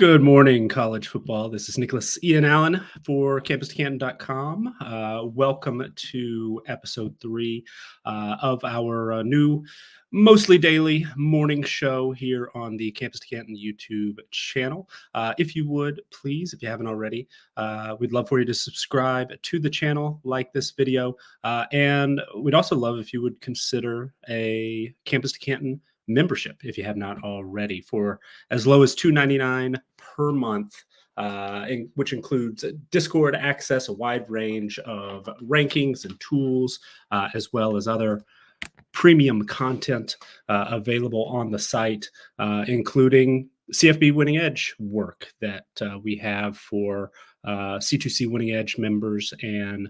Good morning, college football. This is Nicholas Ian Allen for campus2canton.com. Welcome to episode 3 of our new mostly daily morning show here on the Campus to Canton YouTube channel. If you would, please, if you haven't already, we'd love for you to subscribe to the channel, like this video, and we'd also love if you would consider a Campus to Canton membership if you have not already for as low as $2.99 per month, which includes Discord access, a wide range of rankings and tools, as well as other premium content available on the site, including CFB Winning Edge work that we have for C2C Winning Edge members and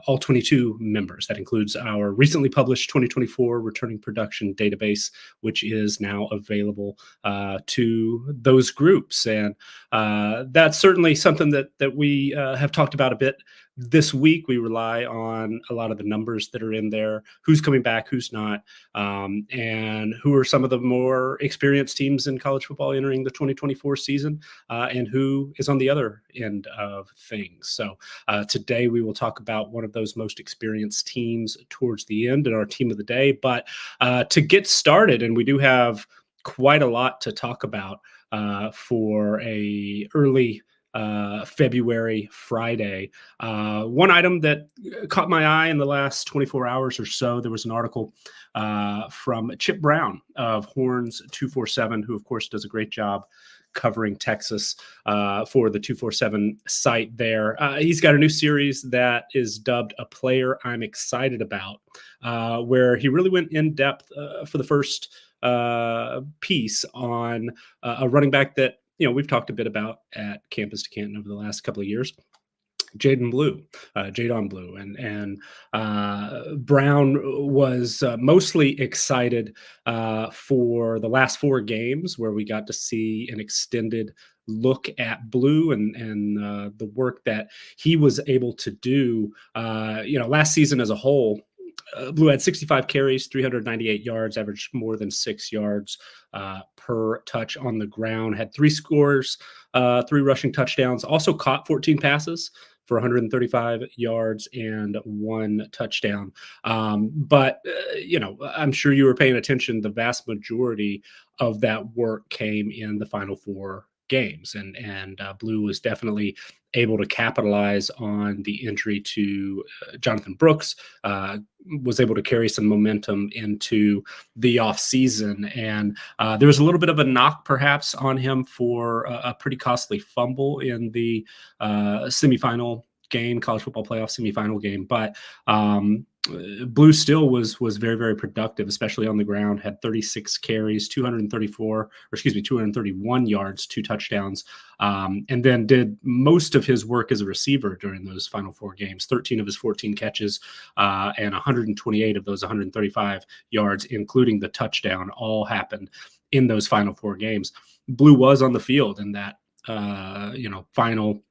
all 22 members. That includes our recently published 2024 returning production database, which is now available to those groups. And that's certainly something that we have talked about a bit this week. We rely on a lot of the numbers that are in there, who's coming back, who's not, and who are some of the more experienced teams in college football entering the 2024 season, and who is on the other end of things. So today we will talk about one of those most experienced teams towards the end in our team of the day. But to get started, and we do have quite a lot to talk about for a early February Friday. One item that caught my eye in the last 24 hours or so, there was an article from Chip Brown of Horns 247, who of course does a great job covering Texas for the 247 site there. He's got a new series that is dubbed A Player I'm Excited About, where he really went in depth for the first piece on a running back that we've talked a bit about at Campus to Canton over the last couple of years, Jaydon Blue, and Brown was mostly excited for the last 4 games where we got to see an extended look at Blue and the work that he was able to do. Last season as a whole, Blue had 65 carries, 398 yards, averaged more than 6 yards per touch on the ground, had 3 scores, 3 rushing touchdowns, also caught 14 passes for 135 yards and 1 touchdown. But I'm sure you were paying attention. The vast majority of that work came in the final 4 games, and Blue was definitely able to capitalize on the injury to Jonathan Brooks, was able to carry some momentum into the offseason. And there was a little bit of a knock perhaps on him for a pretty costly fumble in the semifinal game, college football playoff semifinal game. But Blue still was very, very productive, especially on the ground, had 36 carries, 231 yards, 2 touchdowns, and then did most of his work as a receiver during those final 4 games. 13 of his 14 catches and 128 of those 135 yards, including the touchdown, all happened in those final 4 games. Blue was on the field in that, final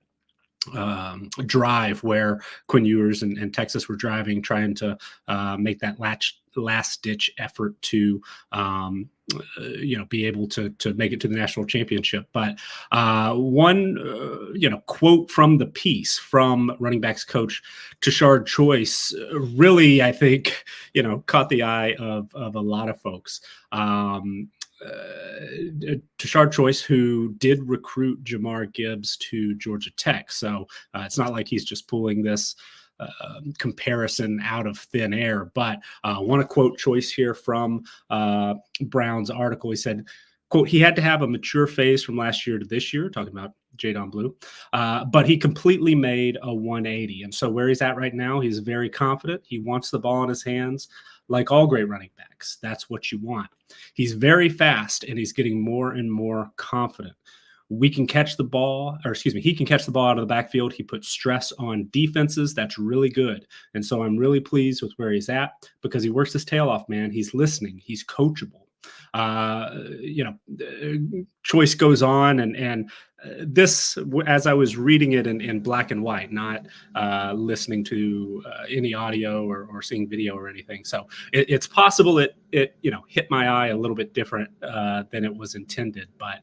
drive where Quinn Ewers and Texas were driving, trying to make that last-ditch effort to be able to make it to the national championship. But one quote from the piece from running backs coach Tashard Choice really, I think, caught the eye of a lot of folks. Tashard Choice, who did recruit Jahmyr Gibbs to Georgia Tech. So it's not like he's just pulling this comparison out of thin air. But I want to quote Choice here from Brown's article. He said, quote, "He had to have a mature phase from last year to this year," talking about Jaydon Blue, "but he completely made a 180. And so where he's at right now, he's very confident. He wants the ball in his hands. Like all great running backs, that's what you want. He's very fast, and he's getting more and more confident. He can catch the ball out of the backfield. He puts stress on defenses. That's really good. And so I'm really pleased with where he's at because he works his tail off, man. He's listening. He's coachable." Choice goes on and this, as I was reading it in black and white, not listening to any audio or seeing video or anything. So it's possible it hit my eye a little bit different than it was intended. But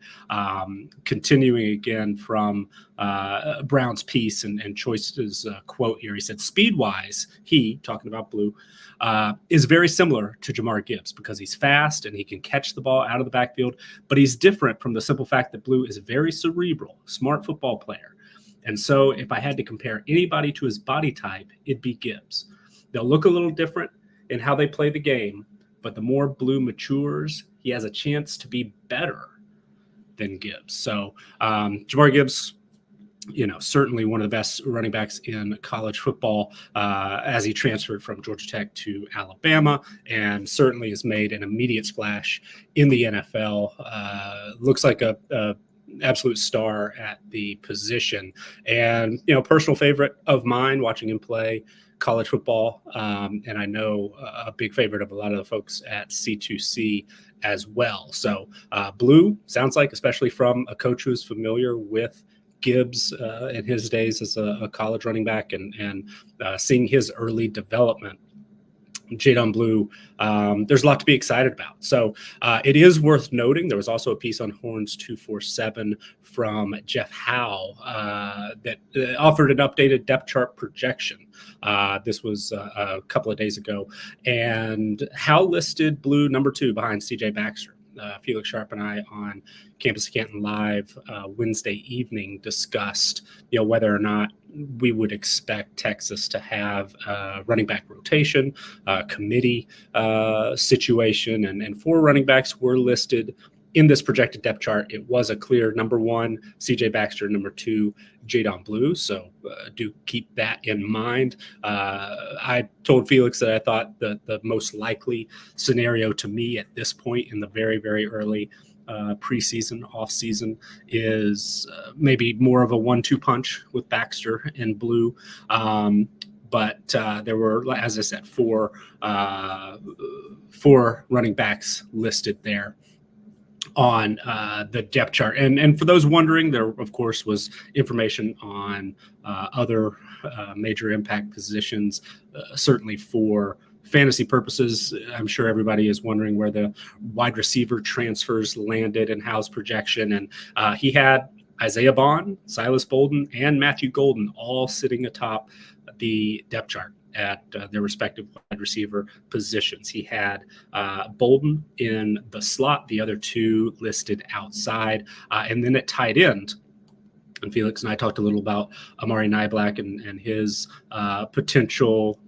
continuing again from Brown's piece and Choice's quote here, he said, speed-wise, he, talking about Blue, is very similar to Jahmyr Gibbs because he's fast and he can catch the ball out of the backfield, but he's different from the simple fact that Blue is very cerebral, smart football player. And so if I had to compare anybody to his body type, it'd be Gibbs. They'll look a little different in how they play the game, but the more Blue matures, he has a chance to be better than Gibbs. So Jahmyr Gibbs, certainly one of the best running backs in college football as he transferred from Georgia Tech to Alabama, and certainly has made an immediate splash in the NFL. Looks like a absolute star at the position, and personal favorite of mine watching him play college football, and I know a big favorite of a lot of the folks at C2C as well. So Blue sounds like, especially from a coach who is familiar with Gibbs in his days as a college running back, and seeing his early development, Jaydon Blue, there's a lot to be excited about. So it is worth noting, there was also a piece on Horns 247 from Jeff Howe that offered an updated depth chart projection. This was a couple of days ago, and Howe listed Blue number 2 behind CJ Baxter. Felix Sharp and I on Campus Canton Live Wednesday evening discussed, whether or not we would expect Texas to have a running back rotation, committee situation, and 4 running backs were listed in this projected depth chart. It was a clear number 1, CJ Baxter, number 2, Jaydon Blue. So do keep that in mind. I told Felix that I thought the most likely scenario to me at this point in the very, very early preseason, offseason is maybe more of a 1-2 punch with Baxter and Blue. But there were, as I said, four running backs listed there on the depth chart. And for those wondering, there, of course, was information on other major impact positions, certainly for fantasy purposes. I'm sure everybody is wondering where the wide receiver transfers landed and Howe's projection. And he had Isaiah Bond, Silas Bolden, and Matthew Golden all sitting atop the depth chart at their respective wide receiver positions. He had Bolden in the slot, the other 2 listed outside, and then at tight end. And Felix and I talked a little about Amari Niblack and his potential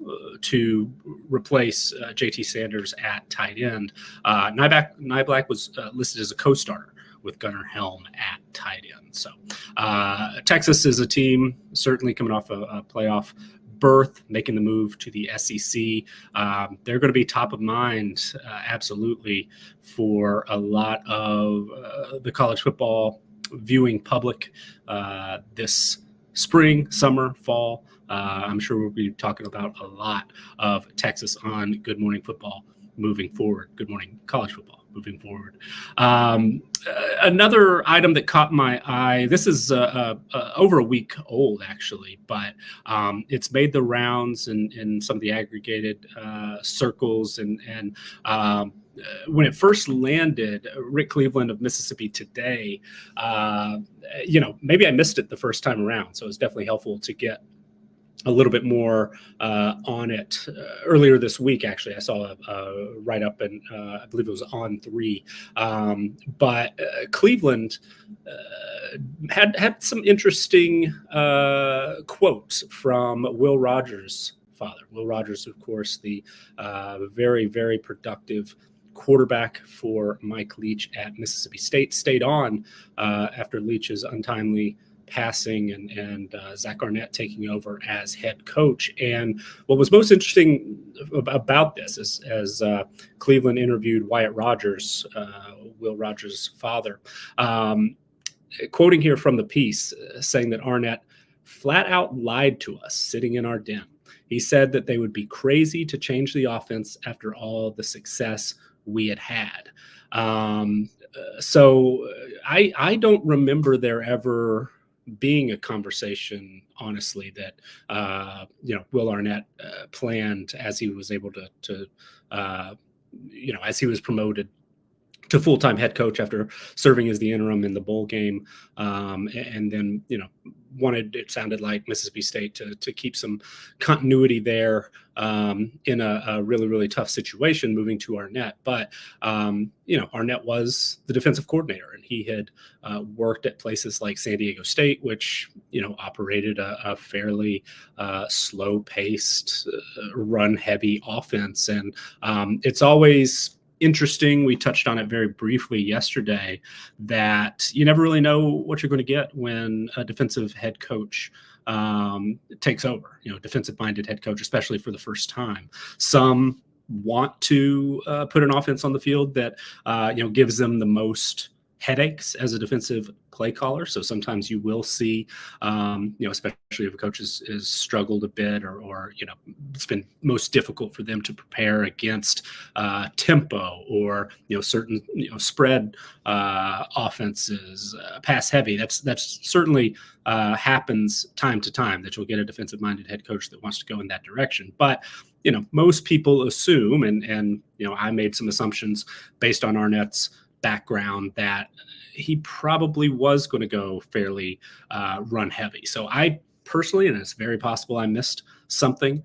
to replace JT Sanders at tight end. Niblack was listed as a co-starter with Gunnar Helm at tight end. So Texas is a team certainly coming off a playoff berth, making the move to the SEC. They're going to be top of mind, absolutely, for a lot of the college football viewing public this spring, summer, fall. I'm sure we'll be talking about a lot of Texas on Good Morning Football moving forward. Good Morning College Football moving forward. Another item that caught my eye, this is over a week old, actually, but it's made the rounds in some of the aggregated circles. And when it first landed, Rick Cleveland of Mississippi Today, maybe I missed it the first time around, so it's definitely helpful to get a little bit more on it. Earlier this week, actually, I saw a write-up, and I believe it was on 3. But Cleveland had some interesting quotes from Will Rogers' father. Will Rogers, of course, the very, very productive quarterback for Mike Leach at Mississippi State, stayed on after Leach's untimely passing and Zach Arnett taking over as head coach. And what was most interesting about this is as Cleveland interviewed Wyatt Rogers, Will Rogers' father, quoting here from the piece, saying that Arnett flat out lied to us sitting in our den. He said that they would be crazy to change the offense after all the success we had. So I don't remember there ever being a conversation, honestly, that Will Arnett planned as he was able to uh, as he was promoted to full-time head coach after serving as the interim in the bowl game, and then wanted, it sounded like, Mississippi State to keep some continuity there in a really really tough situation moving to Arnett. But Arnett was the defensive coordinator, and he had worked at places like San Diego State, which operated a fairly slow-paced, run-heavy offense, and it's always interesting. We touched on it very briefly yesterday, that you never really know what you're going to get when a defensive head coach takes over, defensive minded head coach, especially for the first time. Some want to put an offense on the field that, gives them the most headaches as a defensive play caller. So sometimes you will see, especially if a coach has struggled a bit, or it's been most difficult for them to prepare against tempo, or certain spread offenses, pass heavy. That's certainly happens time to time, that you'll get a defensive minded head coach that wants to go in that direction. But most people assume, and I made some assumptions based on Arnett's background, that he probably was going to go fairly run heavy. So I personally, and it's very possible I missed something,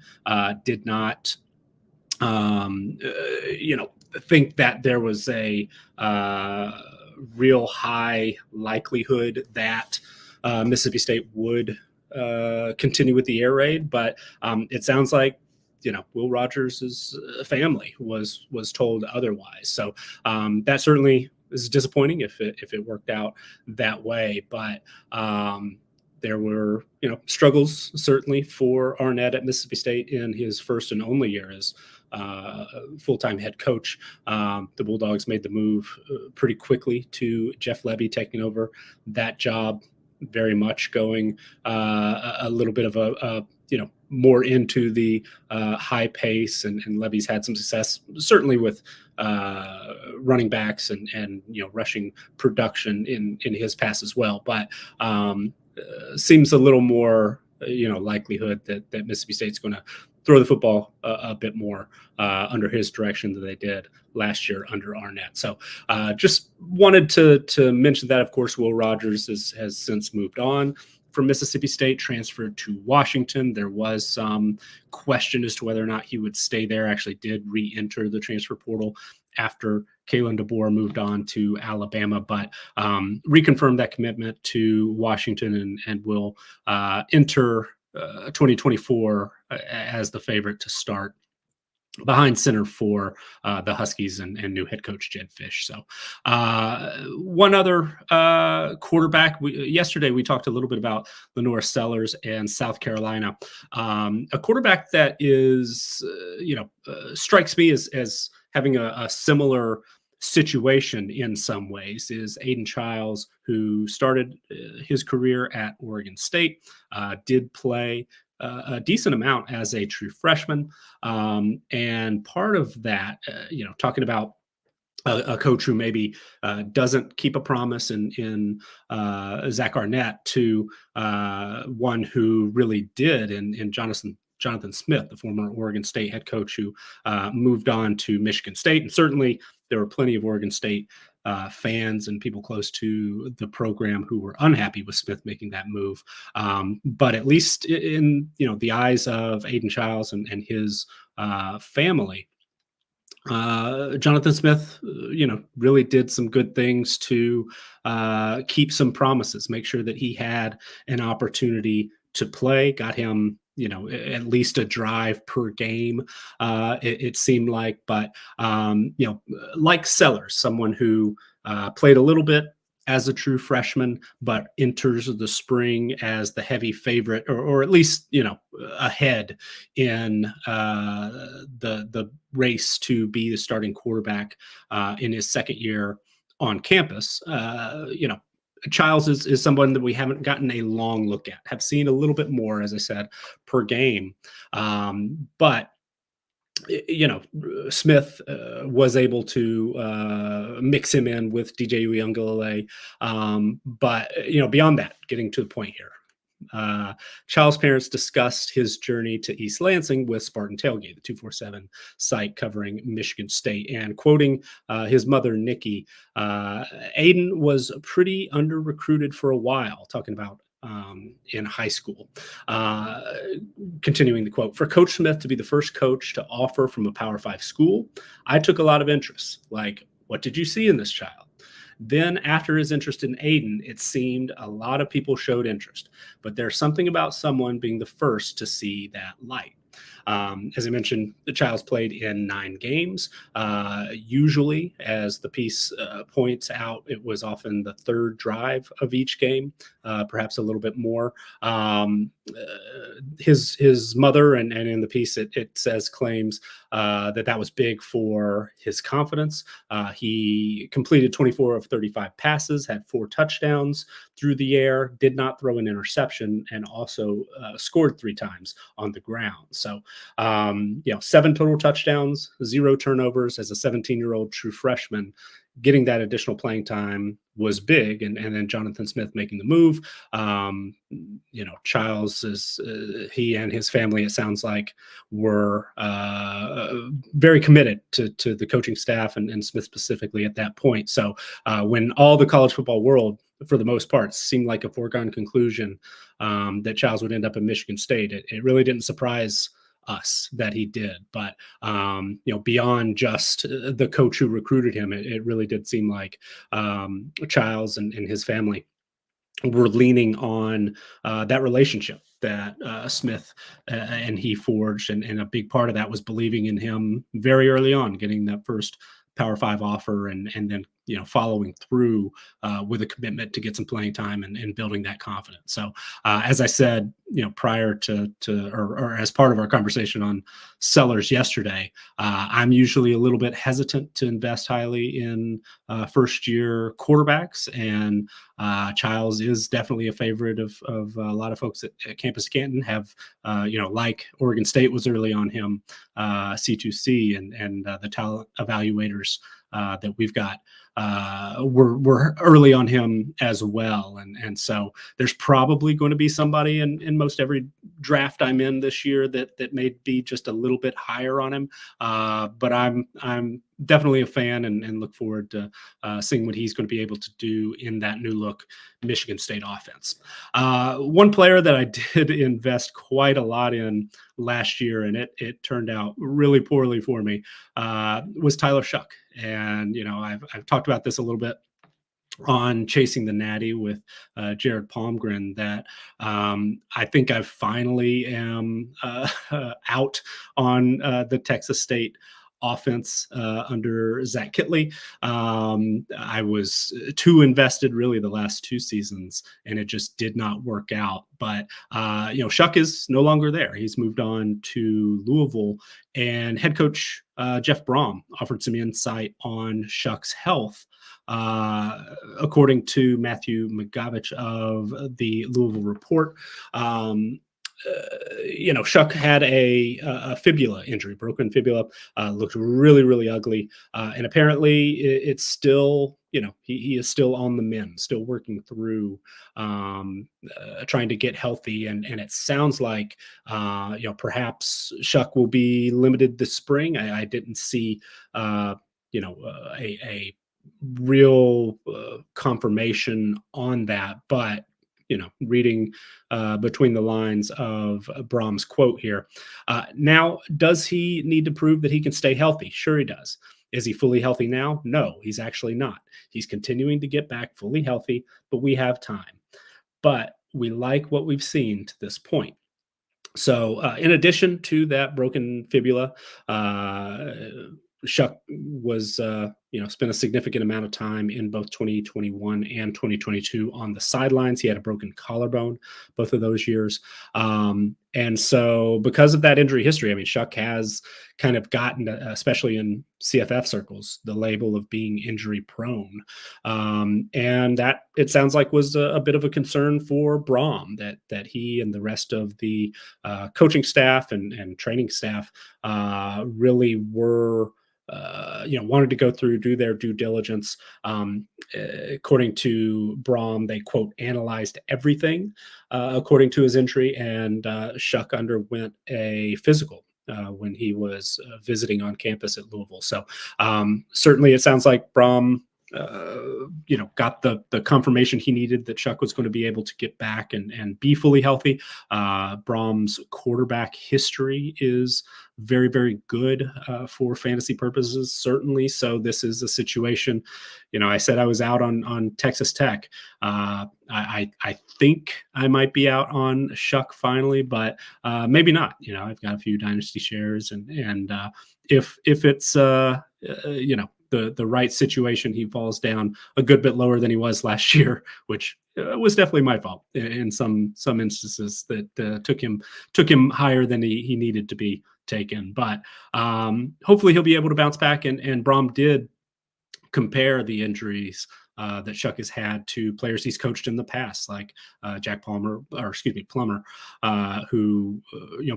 did not think that there was a real high likelihood that Mississippi State would continue with the air raid. But it sounds like Will Rogers' family was told otherwise. So that certainly is disappointing if it worked out that way. But there were struggles certainly for Arnett at Mississippi State in his first and only year as full-time head coach. The Bulldogs made the move pretty quickly to Jeff Lebby taking over that job, very much going a little bit of a more into the high pace, and Levy's had some success, certainly with running backs and rushing production in his pass as well. But seems a little more likelihood that Mississippi State's going to throw the football a bit more under his direction than they did last year under Arnett. So just wanted to mention that. Of course, Will Rogers has since moved on from Mississippi State, transferred to Washington. There was some question as to whether or not he would stay there. Actually did re-enter the transfer portal after Kalen DeBoer moved on to Alabama, but reconfirmed that commitment to Washington, and will enter 2024 as the favorite to start behind center for the Huskies and new head coach Jedd Fisch. So one other quarterback. Yesterday we talked a little bit about Lenore Sellers and South Carolina. A quarterback that is, strikes me as having a similar situation in some ways is Aiden Childs, who started his career at Oregon State, did play a decent amount as a true freshman. And part of that, talking about a coach who maybe doesn't keep a promise in Zach Arnett, to one who really did in Jonathan Smith, the former Oregon State head coach, who moved on to Michigan State. And certainly there were plenty of Oregon State fans and people close to the program who were unhappy with Smith making that move. But at least in the eyes of Aiden Childs and his family, Jonathan Smith, really did some good things to keep some promises, make sure that he had an opportunity to play, got him at least a drive per game, it seemed like. But like Sellers, someone who played a little bit as a true freshman, but enters the spring as the heavy favorite, or at least ahead in the race to be the starting quarterback in his second year on campus. Childs is someone that we haven't gotten a long look at, have seen a little bit more, as I said, per game. But Smith was able to mix him in with DJ Uyunglele. But beyond that, getting to the point here, Child's parents discussed his journey to East Lansing with Spartan Tailgate, the 247 site covering Michigan State. And quoting his mother, Nikki, Aiden was pretty under recruited for a while, talking about in high school. Uh, Continuing the quote, for Coach Smith to be the first coach to offer from a Power Five school, I took a lot of interest. Like, what did you see in this child? Then, after his interest in Aiden, it seemed a lot of people showed interest. But there's something about someone being the first to see that light. As I mentioned, the Child's played in 9 games. Usually, as the piece points out, it was often the third drive of each game, perhaps a little bit more. His mother, and in the piece it says, claims that was big for his confidence. He completed 24 of 35 passes, had 4 touchdowns through the air, did not throw an interception, and also scored 3 times on the ground. So, 7 total touchdowns, 0 turnovers as a 17-year-old true freshman. Getting that additional playing time was big, and then Jonathan Smith making the move. Childs is he and his family, it sounds like, were very committed to the coaching staff and Smith specifically at that point. So when all the college football world, for the most part, seemed like a foregone conclusion that Childs would end up at Michigan State, it really didn't surprise us that he did. But beyond just the coach who recruited him, it really did seem like Childs and his family were leaning on that relationship that Smith and he forged, and a big part of that was believing in him very early on, getting that first Power Five offer, and then following through with a commitment to get some playing time and building that confidence. So as I said, prior to or as part of our conversation on sellers yesterday, I'm usually a little bit hesitant to invest highly in first year quarterbacks, and Childs is definitely a favorite of a lot of folks at Campus Canton. Have like Oregon State was early on him, C2C and the talent evaluators that we've got were early on him as well. And so there's probably going to be somebody in most every draft I'm in this year that may be just a little bit higher on him. But I'm definitely a fan and look forward to seeing what he's going to be able to do in that new look Michigan State offense. One player that I did invest quite a lot in last year, and it turned out really poorly for me, was Tyler Shuck. And I've talked about this a little bit on Chasing the Natty with Jared Palmgren, that I think I finally am out on the Texas State offense under Zach Kitley. I was too invested really the last 2 seasons, and it just did not work out. But Shuck is no longer there. He's moved on to Louisville, and head coach Jeff Brom offered some insight on Shuck's health. According to Matthew McGavich of the Louisville Report, Shuck had a fibula injury, broken fibula, looked really, really ugly. And apparently it's still, he is still on the mend, still working through trying to get healthy. And it sounds like, perhaps Shuck will be limited this spring. I didn't see, a real confirmation on that, but reading between the lines of Brahm's quote here. Now, does he need to prove that he can stay healthy? Sure, he does. Is he fully healthy now? No, he's actually not. He's continuing to get back fully healthy, but we have time. But we like what we've seen to this point. So in addition to that broken fibula, Shuck was spent a significant amount of time in both 2021 and 2022 on the sidelines. He had a broken collarbone both of those years. And so because of that injury history, I mean, Shuck has kind of gotten, especially in CFF circles, the label of being injury prone. And that, it sounds like, was a bit of a concern for Brom, that he and the rest of the coaching staff and training staff really were wanted to go through, do their due diligence. According to Brom, they, quote, analyzed everything according to his injury, and Shuck underwent a physical when he was visiting on campus at Louisville. So certainly it sounds like Brom got the confirmation he needed that Shuck was going to be able to get back and be fully healthy. Brom's quarterback history is very, very good for fantasy purposes, certainly. So this is a situation, I said I was out on Texas Tech. I think I might be out on Shuck finally, but maybe not. I've got a few dynasty shares, and if it's the right situation, he falls down a good bit lower than he was last year, which was definitely my fault in some instances that took him higher than he needed to be taken. But hopefully he'll be able to bounce back. And Brom did compare the injuries that Shuck has had to players he's coached in the past, like Plummer, who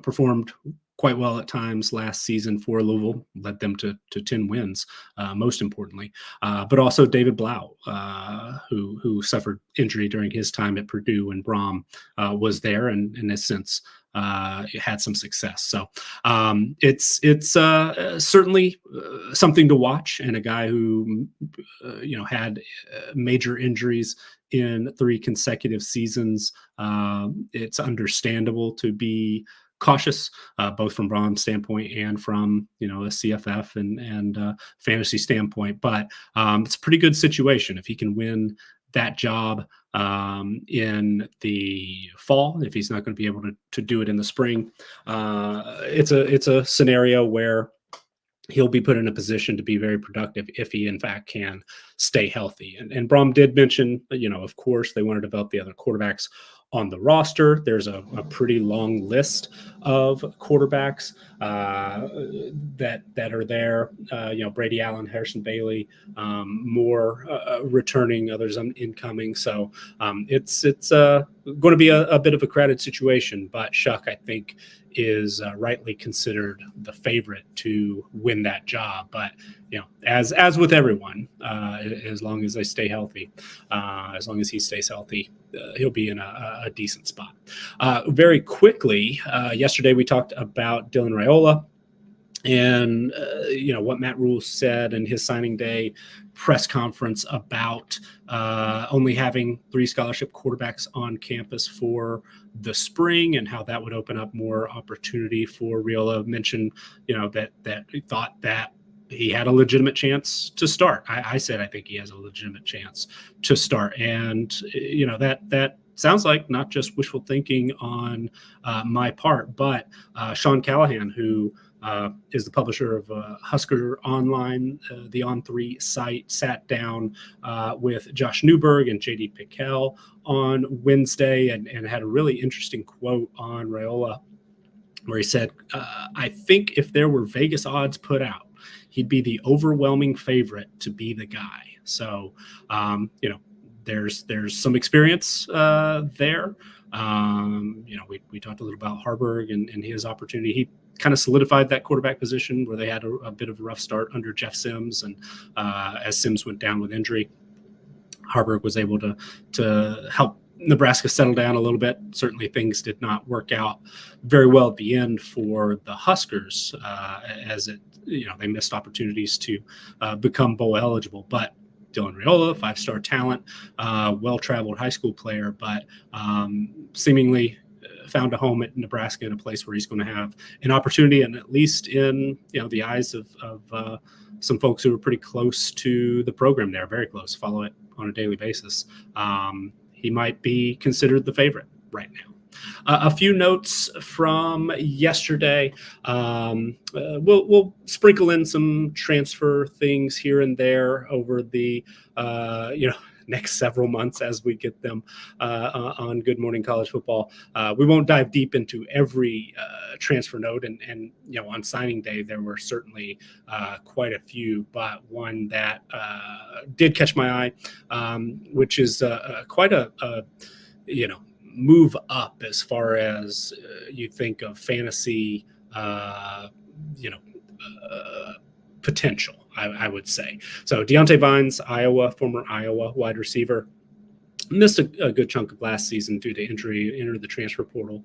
performed quite well at times last season for Louisville, led them to 10 wins, most importantly. But also David Blau, who suffered injury during his time at Purdue, and Brom was there and has since had some success. So it's certainly something to watch, and a guy who had major injuries in 3 consecutive seasons. It's understandable to be cautious, both from Brom's standpoint and from a CFF and fantasy standpoint. But it's a pretty good situation if he can win that job in the fall. If he's not going to be able to do it in the spring, it's a scenario where he'll be put in a position to be very productive if he in fact can stay healthy. And Brom did mention, of course, they want to develop the other quarterbacks on the roster. There's a pretty long list of quarterbacks that are there. Brady Allen, Harrison Bailey, more returning, others incoming. So it's going to be a bit of a crowded situation. But Shuck, I think, is rightly considered the favorite to win that job. But as with everyone, as long as they stay healthy, as long as he stays healthy, he'll be in a decent spot. Very quickly, yesterday we talked about Dylan Raiola and what Matt Rule said in his signing day press conference about only having 3 scholarship quarterbacks on campus for the spring, and how that would open up more opportunity for Raiola. Mentioned that he thought that he had a legitimate chance to start. I said I think he has a legitimate chance to start, and that sounds like not just wishful thinking on my part, but Sean Callahan, who is the publisher of Husker Online, the On3 site, sat down with Josh Newberg and JD Pickell on Wednesday and had a really interesting quote on Raiola, where he said, I think if there were Vegas odds put out, he'd be the overwhelming favorite to be the guy. So, there's some experience there. We talked a little about Harburg and his opportunity. He kind of solidified that quarterback position where they had a bit of a rough start under Jeff Sims. And as Sims went down with injury, Harburg was able to help Nebraska settle down a little bit. Certainly things did not work out very well at the end for the Huskers, as they missed opportunities to become bowl eligible. But Dylan Raiola, 5-star talent, well-traveled high school player, but seemingly found a home at Nebraska in a place where he's going to have an opportunity, and at least in the eyes of some folks who are pretty close to the program there, very close, follow it on a daily basis. He might be considered the favorite right now. A few notes from yesterday. We'll sprinkle in some transfer things here and there over the next several months as we get them on Good Morning College Football. We won't dive deep into every transfer note, and on signing day there were certainly quite a few, but one that did catch my eye, which is quite a move up as far as you think of fantasy, potential, I would say. So Deontay Vines, former Iowa wide receiver, missed a good chunk of last season due to injury, entered the transfer portal,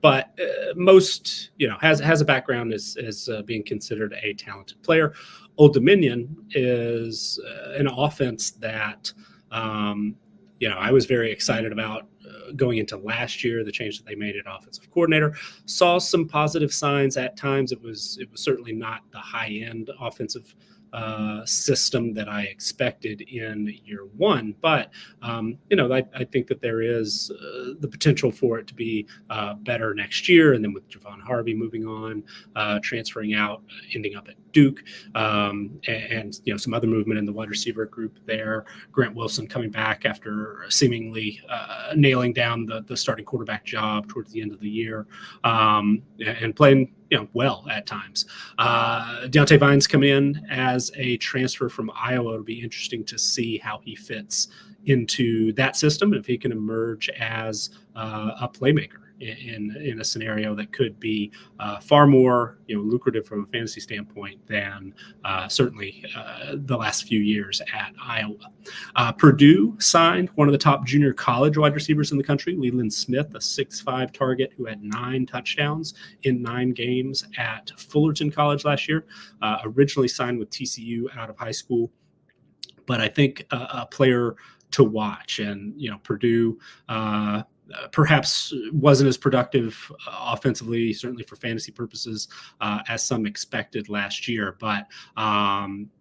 but most has a background as being considered a talented player. Old Dominion is an offense that I was very excited about going into last year. The change that they made at offensive coordinator, saw some positive signs at times. It was certainly not the high end offensive system that I expected in year one, but I think that there is the potential for it to be better next year. And then with Javon Harvey moving on, transferring out, ending up at Duke, and some other movement in the wide receiver group there. Grant Wilson coming back after seemingly nailing down the starting quarterback job towards the end of the year, and playing well at times. Deontay Vines come in as a transfer from Iowa. It'll be interesting to see how he fits into that system, and if he can emerge as a playmaker in a scenario that could be far more lucrative from a fantasy standpoint than certainly the last few years at Iowa. Purdue signed one of the top junior college wide receivers in the country, Leland Smith, a 6'5" target who had 9 touchdowns in 9 games at Fullerton College last year. Originally signed with TCU out of high school, but I think a player to watch. And Purdue perhaps wasn't as productive offensively, certainly for fantasy purposes, as some expected last year. But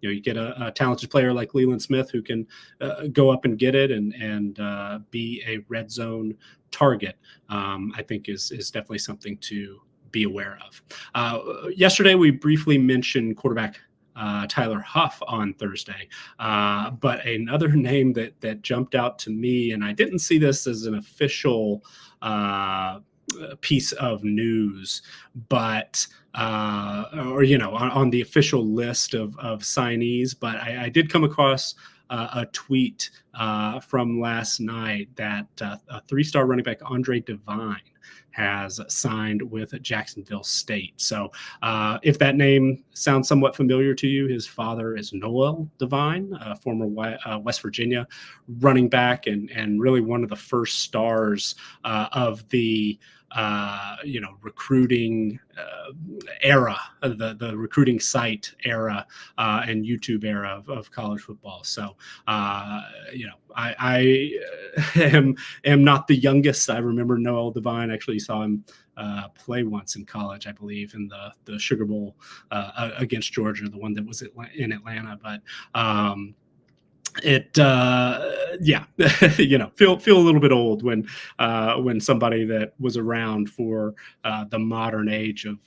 you get a talented player like Leland Smith who can go up and get it and be a red zone target. I think is definitely something to be aware of. Yesterday, we briefly mentioned quarterback Tyler Huff on Thursday. But another name that jumped out to me, and I didn't see this as an official piece of news, but on the official list of signees, but I did come across a tweet from last night that a 3-star running back Andre Devine has signed with Jacksonville State. So if that name sounds somewhat familiar to you, his father is Noel Devine, former West Virginia running back, and really one of the first stars of the recruiting era, the recruiting site era, and YouTube era of college football. So, I am not the youngest. I remember Noel Devine. Actually saw him play once in college, I believe, in the Sugar Bowl against Georgia, the one that was in Atlanta. But feel a little bit old when somebody that was around for the modern age of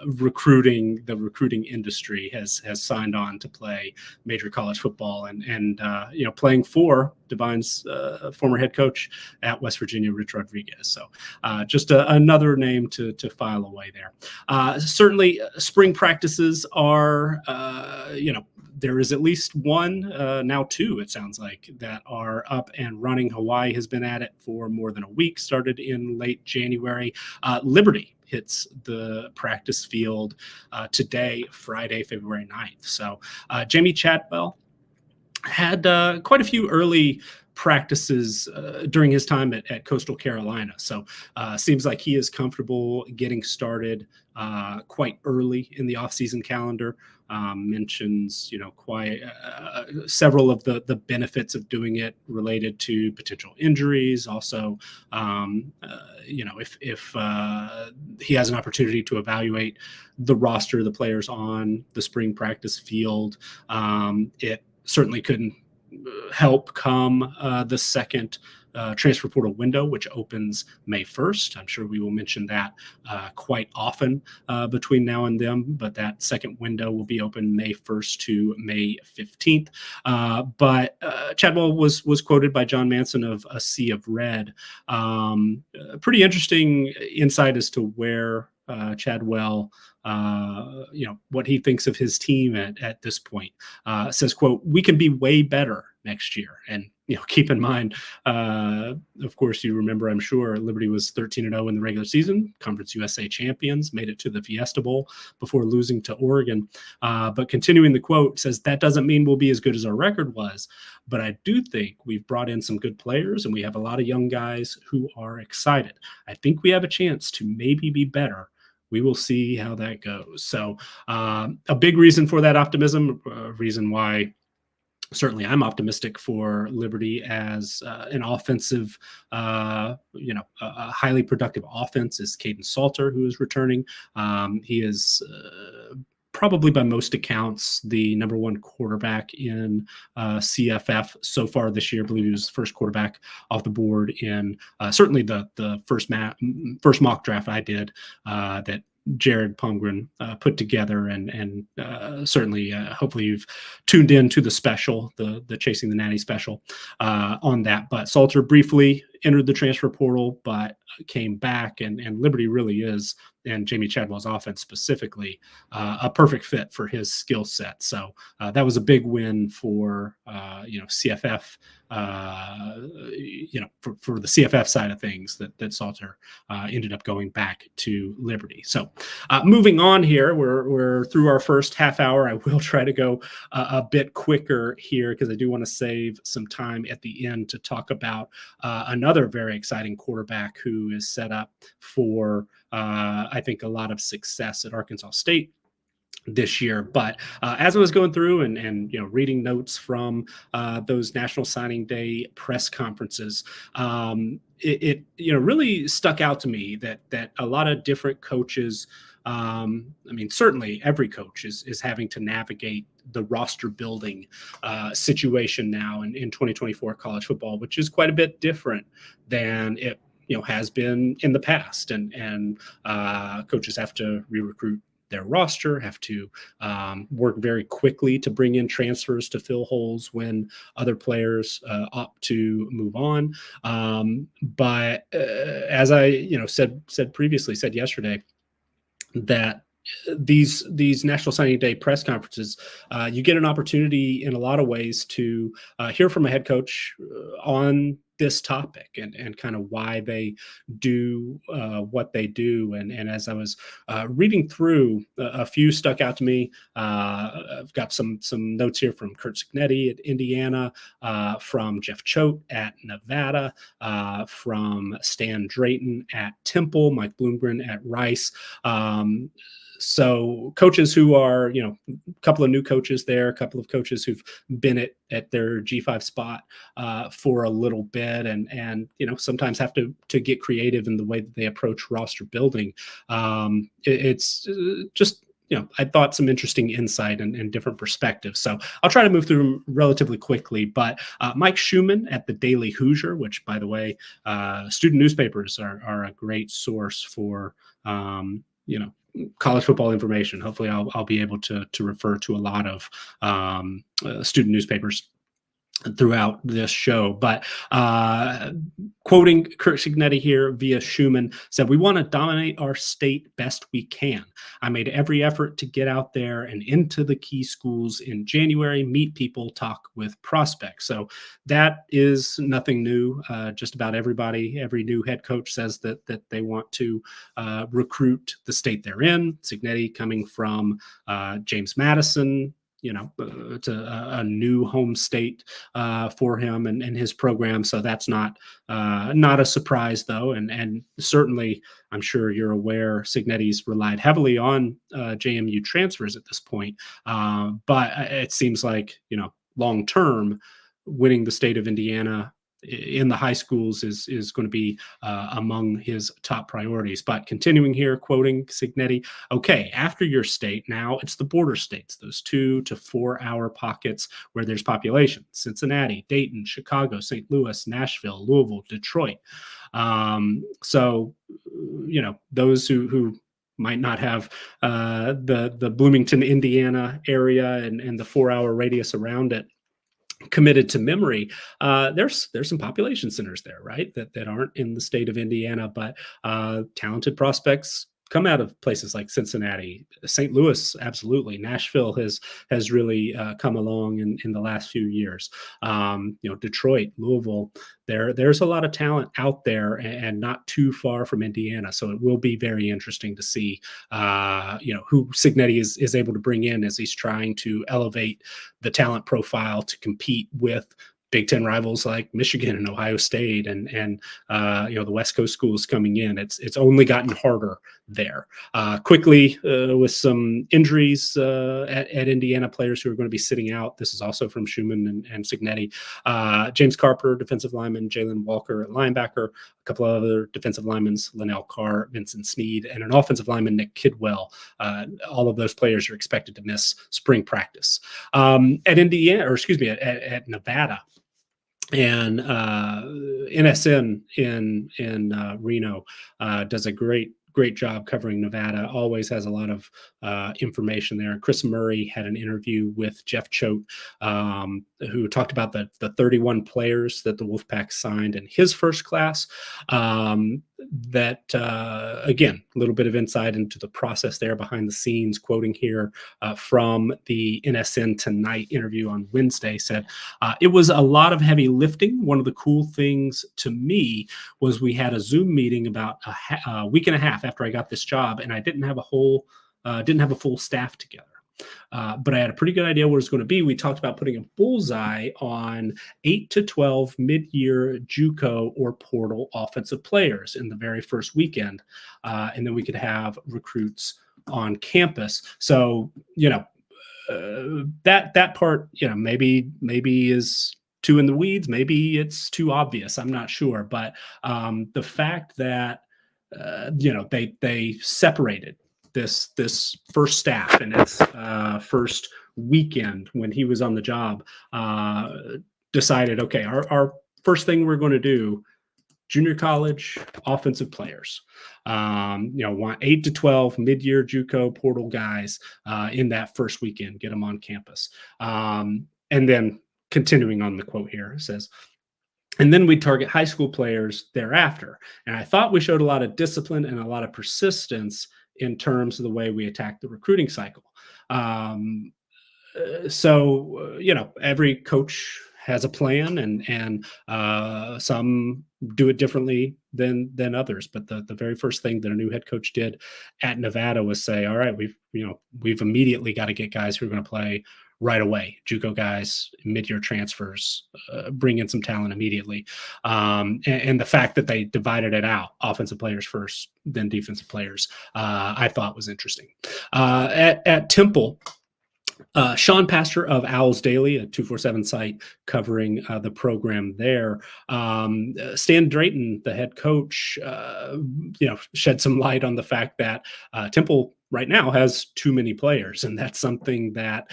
recruiting, the recruiting industry has signed on to play major college football, and playing for Devine's former head coach at West Virginia, Rich Rodriguez. So just another name to file away there. Certainly spring practices are there is at least one, now 2, it sounds like, that are up and running. Hawaii has been at it for more than a week, started in late January. Liberty hits the practice field today, Friday, February 9th. So Jamie Chadwell had quite a few early practices during his time at Coastal Carolina. So seems like he is comfortable getting started quite early in the offseason calendar. Mentions, quite several of the benefits of doing it related to potential injuries. Also, if he has an opportunity to evaluate the roster, the players on the spring practice field, it certainly couldn't help come the second transfer portal window, which opens May 1st. I'm sure we will mention that quite often between now and then, but that second window will be open May 1st to May 15th. But Chadwell was quoted by John Manson of a sea of red. Pretty interesting insight as to where Chadwell, what he thinks of his team at this point. Says, quote, "We can be way better next year." And, keep in mind, of course, you remember, I'm sure, Liberty was 13-0 in the regular season, Conference USA champions, made it to the Fiesta Bowl before losing to Oregon. But continuing the quote, says, "That doesn't mean we'll be as good as our record was, but I do think we've brought in some good players and we have a lot of young guys who are excited. I think we have a chance to maybe be better. We will see how that goes." So a big reason for that optimism, a reason why certainly I'm optimistic for Liberty as an offensive, a highly productive offense, is Caden Salter, who is returning. He is probably by most accounts the number one quarterback in CFF so far this year. I believe he was the first quarterback off the board in certainly the first mock draft I did that Jared Palmgren put together, and certainly hopefully you've tuned in to the special, the Chasing the Natty special on that. But Salter briefly entered the transfer portal, but came back, and Liberty really is, and Jamie Chadwell's offense specifically, a perfect fit for his skill set. So that was a big win for CFF, for the CFF side of things, that Salter ended up going back to Liberty. So moving on here, we're through our first half hour. I will try to go a bit quicker here because I do want to save some time at the end to talk about another very exciting quarterback who is set up for I think a lot of success at Arkansas State this year. But as I was going through and reading notes from those National Signing Day press conferences, it really stuck out to me that a lot of different coaches, certainly every coach is having to navigate the roster building situation now in 2024 college football, which is quite a bit different than it has been in the past. And coaches have to re-recruit their roster, have to work very quickly to bring in transfers to fill holes when other players opt to move on. But as I said yesterday, that these National Signing Day press conferences, you get an opportunity in a lot of ways to hear from a head coach on this topic and kind of why they do what they do. And as I was reading through, a few stuck out to me. I've got some notes here from Curt Cignetti at Indiana, from Jeff Choate at Nevada, from Stan Drayton at Temple, Mike Bloomgren at Rice. So coaches who are, a couple of new coaches there, a couple of coaches who've been at their G5 spot for a little bit, and sometimes have to get creative in the way that they approach roster building. It's just, I thought some interesting insight and different perspectives. So I'll try to move through them relatively quickly. But Mike Schumann at the Daily Hoosier, which, by the way, student newspapers are a great source for, college football information. Hopefully I'll be able to refer to a lot of student newspapers throughout this show. But quoting Curt Cignetti here via Schumann, said, "We want to dominate our state best we can. I made every effort to get out there and into the key schools in January, meet people, talk with prospects." So that is nothing new. Just about every new head coach says that they want to recruit the state they're in. Cignetti, coming from James Madison, it's a new home state for him and his program. So that's not a surprise, though. And certainly, I'm sure you're aware, Cignetti's relied heavily on JMU transfers at this point. But it seems like, long term, winning the state of Indiana in the high schools is going to be among his top priorities. But continuing here, quoting Cignetti, okay, after your state, now it's the border states, those 2 to 4 hour pockets where there's population: Cincinnati, Dayton, Chicago, St. Louis, Nashville, Louisville, Detroit. So, those who might not have the Bloomington, Indiana area and the 4 hour radius around it committed to memory, there's some population centers there, right? That aren't in the state of Indiana, but talented prospects come out of places like Cincinnati, St. Louis, absolutely. Nashville has really come along in the last few years. Detroit, Louisville, there's a lot of talent out there and not too far from Indiana. So it will be very interesting to see, who Cignetti is able to bring in as he's trying to elevate the talent profile to compete with Big Ten rivals like Michigan and Ohio State and the West Coast schools coming in. It's only gotten harder there. Quickly, with some injuries at Indiana, players who are going to be sitting out. This is also from Schumann and Cignetti. James Carper, defensive lineman; Jalen Walker at linebacker; a couple of other defensive linemen: Linnell Carr, Vincent Sneed, and an offensive lineman, Nick Kidwell. All of those players are expected to miss spring practice. At Nevada. And NSN in Reno does a great job covering Nevada. Always has a lot of information there. Chris Murray had an interview with Jeff Choate, who talked about the 31 players that the Wolfpack signed in his first class. Again, a little bit of insight into the process there behind the scenes, quoting here from the NSN Tonight interview on Wednesday, said, it was a lot of heavy lifting. One of the cool things to me was we had a Zoom meeting about a week and a half after I got this job, and I didn't have a full staff together. But I had a pretty good idea what it was going to be. We talked about putting a bullseye on 8 to 12 mid-year JUCO or portal offensive players in the very first weekend. And then we could have recruits on campus. So, that part, maybe is too in the weeds. Maybe it's too obvious. I'm not sure. But the fact that, they separated this first staff in its first weekend when he was on the job, decided, okay, our first thing we're going to do, junior college offensive players, want 8 to 12 mid-year JUCO portal guys in that first weekend, get them on campus. And then continuing on the quote here, it says, and then we target high school players thereafter. And I thought we showed a lot of discipline and a lot of persistence in terms of the way we attack the recruiting cycle. Every coach has a plan, and some do it differently than others. But the very first thing that a new head coach did at Nevada was say, all right, we've immediately got to get guys who are going to play right away. JUCO guys, mid-year transfers, bring in some talent immediately. And the fact that they divided it out, offensive players first, then defensive players, I thought was interesting. At Temple, Sean Pastor of Owls Daily, a 247 site covering the program there. Stan Drayton, the head coach, shed some light on the fact that Temple right now has too many players, and that's something that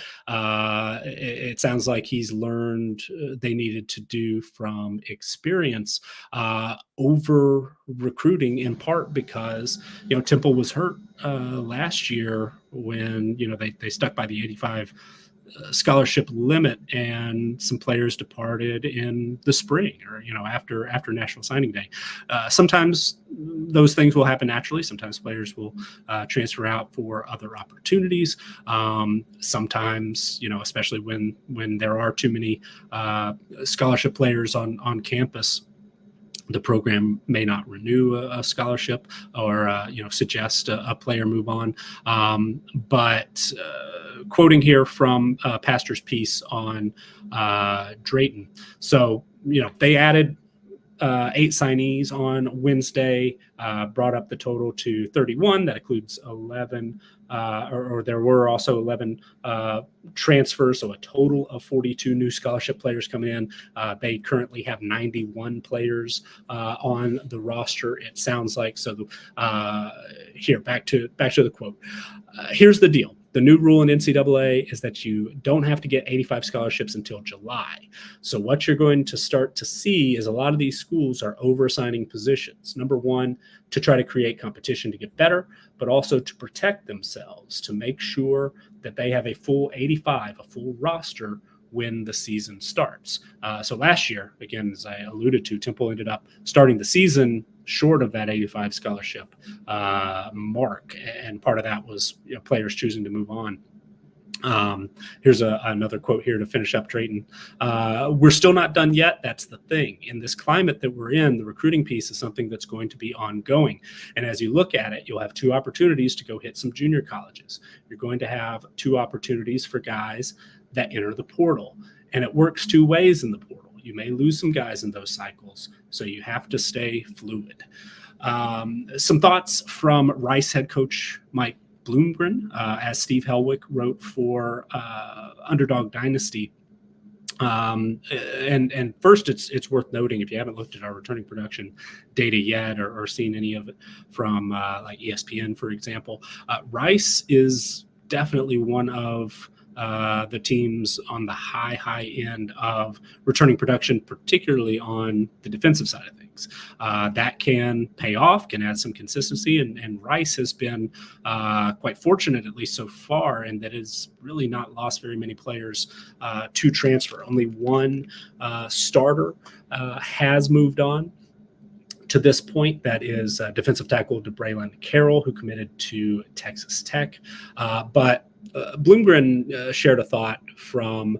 it sounds like he's learned they needed to do from experience over recruiting, in part because Temple was hurt last year when they stuck by the 85 scholarship limit, and some players departed in the spring or after National Signing Day. Sometimes those things will happen naturally. Sometimes players will transfer out for other opportunities. Sometimes, especially when there are too many scholarship players on campus, the program may not renew a scholarship or suggest a player move on. But quoting here from Pastor's piece on Drayton, so they added 8 signees on Wednesday, brought up the total to 31. That includes 11, or there were also 11 transfers, so a total of 42 new scholarship players coming in. They currently have 91 players on the roster, it sounds like. So here, back to the quote. Here's the deal. The new rule in NCAA is that you don't have to get 85 scholarships until July. So what you're going to start to see is a lot of these schools are overassigning positions. Number one, to try to create competition to get better, but also to protect themselves, to make sure that they have a full 85, a full roster when the season starts. So last year, again, as I alluded to, Temple ended up starting the season short of that 85 scholarship mark. And part of that was players choosing to move on. Here's another quote here to finish up, Drayton. We're still not done yet. That's the thing. In this climate that we're in, the recruiting piece is something that's going to be ongoing. And as you look at it, you'll have 2 opportunities to go hit some junior colleges. You're going to have 2 opportunities for guys that enter the portal. And it works 2 ways in the portal. You may lose some guys in those cycles, so you have to stay fluid. Some thoughts from Rice head coach Mike Bloomgren, as Steve Helwick wrote for Underdog Dynasty. And first, it's worth noting, if you haven't looked at our returning production data yet, or seen any of it from like ESPN, for example, Rice is definitely one of the teams on the high end of returning production, particularly on the defensive side of things. That can pay off, can add some consistency, and Rice has been quite fortunate, at least so far, in that it's really not lost very many players to transfer. Only one starter has moved on to this point. That is defensive tackle DeBraylon Carroll, who committed to Texas Tech. But Bloomgren shared a thought from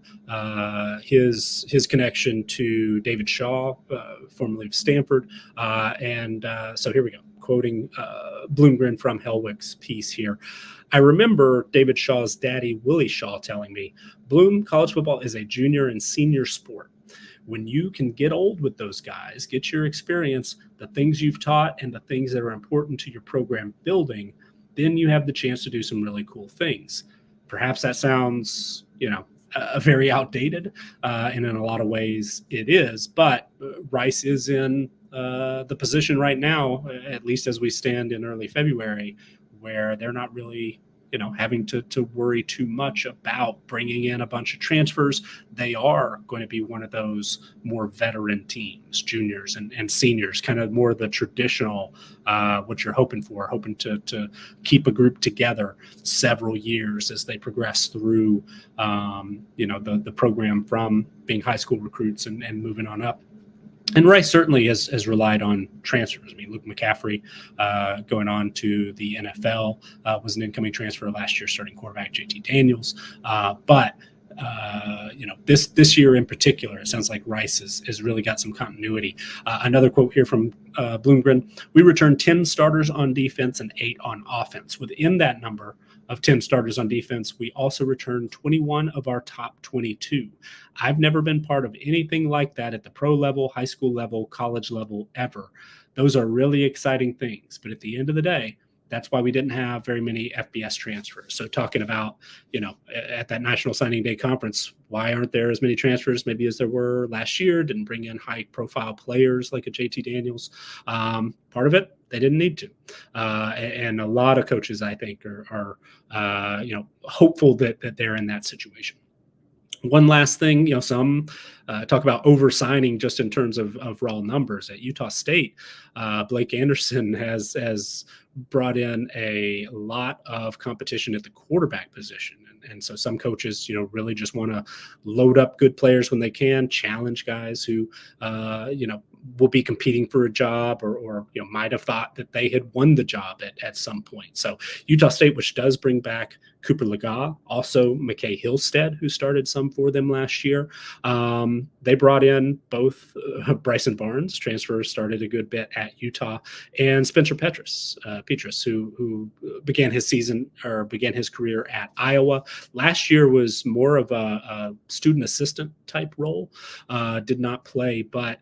his connection to David Shaw, formerly of Stanford. So here we go, quoting Bloomgren from Helwick's piece here. I remember David Shaw's daddy, Willie Shaw, telling me, Bloom, college football is a junior and senior sport. When you can get old with those guys, get your experience, the things you've taught, and the things that are important to your program building, then you have the chance to do some really cool things. Perhaps that sounds, very outdated, and in a lot of ways it is. But Rice is in the position right now, at least as we stand in early February, where they're not really having to worry too much about bringing in a bunch of transfers. They are going to be one of those more veteran teams, juniors and seniors, kind of more the traditional, what you're hoping to keep a group together several years as they progress through, the program from being high school recruits and moving on up. And Rice certainly has relied on transfers. I mean, Luke McCaffrey going on to the NFL was an incoming transfer last year, starting quarterback JT Daniels. But this year in particular, it sounds like Rice has really got some continuity. Another quote here from Bloomgren: we returned 10 starters on defense and 8 on offense. Within that number of 10 starters on defense, we also returned 21 of our top 22. I've never been part of anything like that at the pro level, high school level, college level, ever. Those are really exciting things. But at the end of the day, that's why we didn't have very many FBS transfers. So talking about, at that National Signing Day conference, why aren't there as many transfers maybe as there were last year? Didn't bring in high-profile players like a JT Daniels. Part of it, they didn't need to. And a lot of coaches, I think, are hopeful that they're in that situation. One last thing, some talk about over-signing just in terms of raw numbers. At Utah State, Blake Anderson has brought in a lot of competition at the quarterback position. And so some coaches, really just want to load up good players when they can, challenge guys who, will be competing for a job or might have thought that they had won the job at some point. So Utah State, which does bring back Cooper Lega, also McKay Hillstead, who started some for them last year. They brought in both Bryson Barnes, transfer, started a good bit at Utah, and Spencer Petrus, who began his career at Iowa. Last year was more of a student assistant type role, did not play, but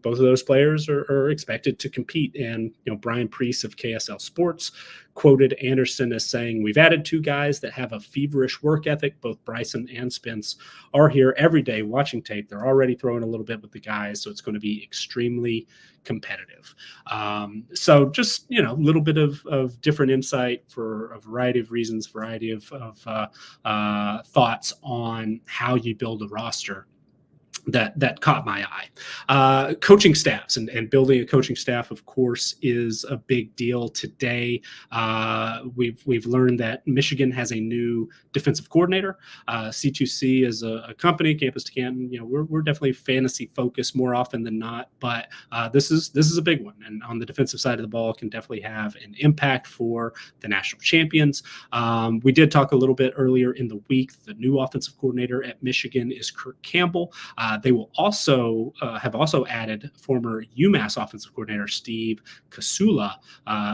both of those players are expected to compete. And Brian Priest of KSL Sports quoted Anderson as saying, "We've added two guys that have a feverish work ethic. Both Bryson and Spence are here every day watching tape. They're already throwing a little bit with the guys, so it's going to be extremely competitive." So just a little bit of different insight for a variety of reasons, variety of thoughts on how you build a roster that caught my eye. Coaching staffs and building a coaching staff, of course, is a big deal today. We've learned that Michigan has a new defensive coordinator. C2C is a company, Campus to Canton. We're definitely fantasy focused more often than not, but this is a big one, and on the defensive side of the ball can definitely have an impact for the national champions. We did talk a little bit earlier in the week. The new offensive coordinator at Michigan is Kirk Campbell. They will also have added former UMass offensive coordinator Steve Kasula,